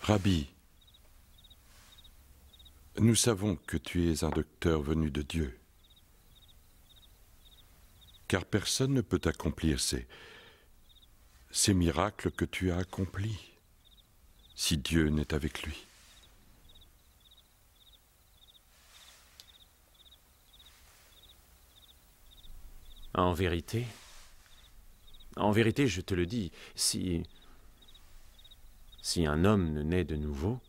Rabbi, nous savons que tu es un docteur venu de Dieu, car personne ne peut accomplir ces miracles que tu as accomplis, si Dieu n'est avec lui. En vérité, je te le dis, si un homme ne naît de nouveau,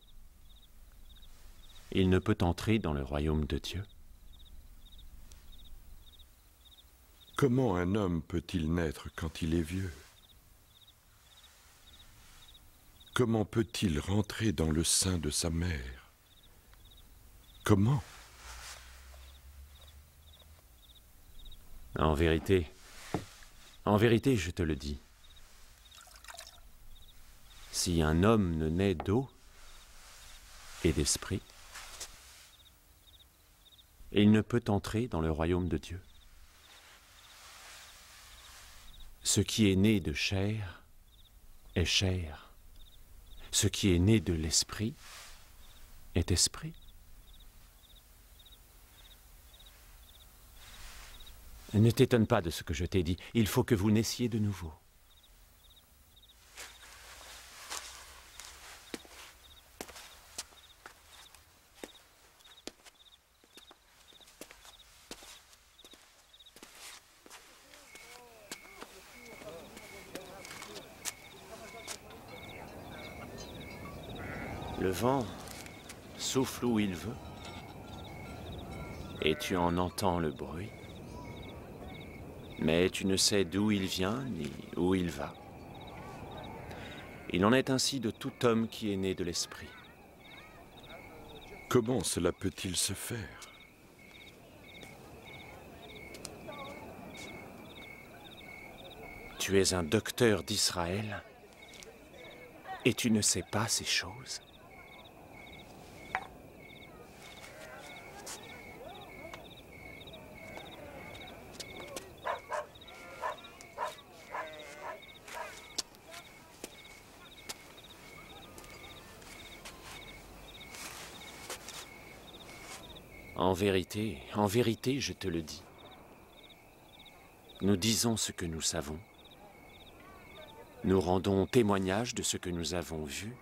il ne peut entrer dans le royaume de Dieu. Comment un homme peut-il naître quand il est vieux? Comment peut-il rentrer dans le sein de sa mère? Comment? En vérité, je te le dis. Si un homme ne naît d'eau et d'esprit, il ne peut entrer dans le royaume de Dieu. Ce qui est né de chair est chair. Ce qui est né de l'esprit est esprit. Ne t'étonne pas de ce que je t'ai dit. Il faut que vous naissiez de nouveau. Le vent souffle où il veut, et tu en entends le bruit. Mais tu ne sais d'où il vient ni où il va. Il en est ainsi de tout homme qui est né de l'esprit. Comment cela peut-il se faire? Tu es un docteur d'Israël et tu ne sais pas ces choses. En vérité, je te le dis. Nous disons ce que nous savons. Nous rendons témoignage de ce que nous avons vu,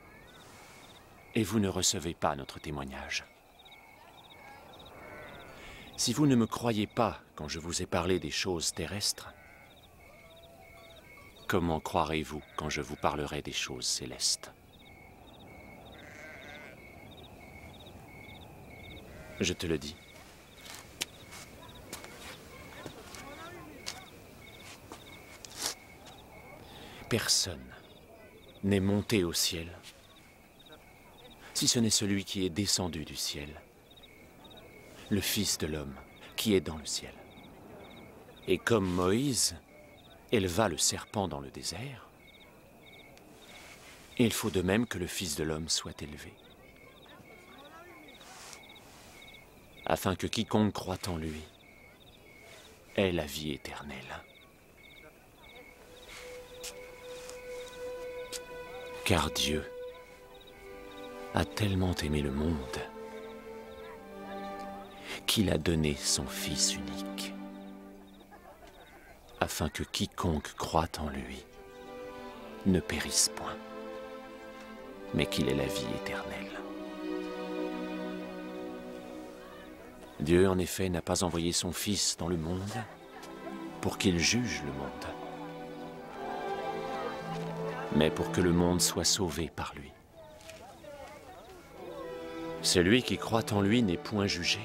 et vous ne recevez pas notre témoignage. Si vous ne me croyez pas quand je vous ai parlé des choses terrestres, comment croirez-vous quand je vous parlerai des choses célestes? Je te le dis. Personne n'est monté au ciel, si ce n'est celui qui est descendu du ciel, le Fils de l'homme qui est dans le ciel. Et comme Moïse éleva le serpent dans le désert, il faut de même que le Fils de l'homme soit élevé, afin que quiconque croit en lui ait la vie éternelle. Car Dieu a tellement aimé le monde qu'il a donné son Fils unique, afin que quiconque croit en lui ne périsse point, mais qu'il ait la vie éternelle. Dieu, en effet, n'a pas envoyé son Fils dans le monde pour qu'il juge le monde, mais pour que le monde soit sauvé par lui. Celui qui croit en lui n'est point jugé,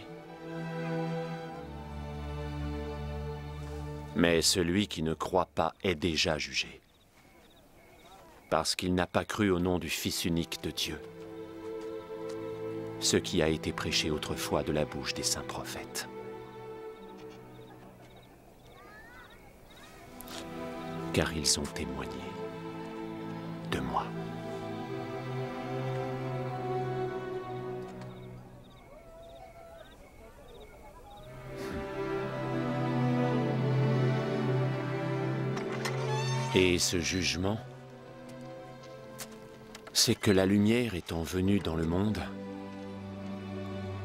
mais celui qui ne croit pas est déjà jugé, parce qu'il n'a pas cru au nom du Fils unique de Dieu, ce qui a été prêché autrefois de la bouche des saints prophètes. Car ils ont témoigné de moi. Et ce jugement c'est que la lumière étant venue dans le monde,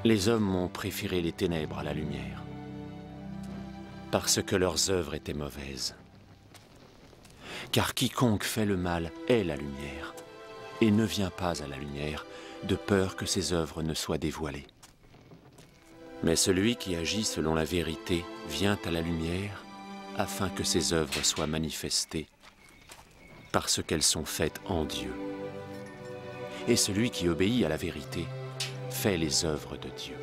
les hommes ont préféré les ténèbres à la lumière, parce que leurs œuvres étaient mauvaises. Car quiconque fait le mal est la lumière, et ne vient pas à la lumière, de peur que ses œuvres ne soient dévoilées. Mais celui qui agit selon la vérité vient à la lumière, afin que ses œuvres soient manifestées, parce qu'elles sont faites en Dieu. Et celui qui obéit à la vérité fait les œuvres de Dieu.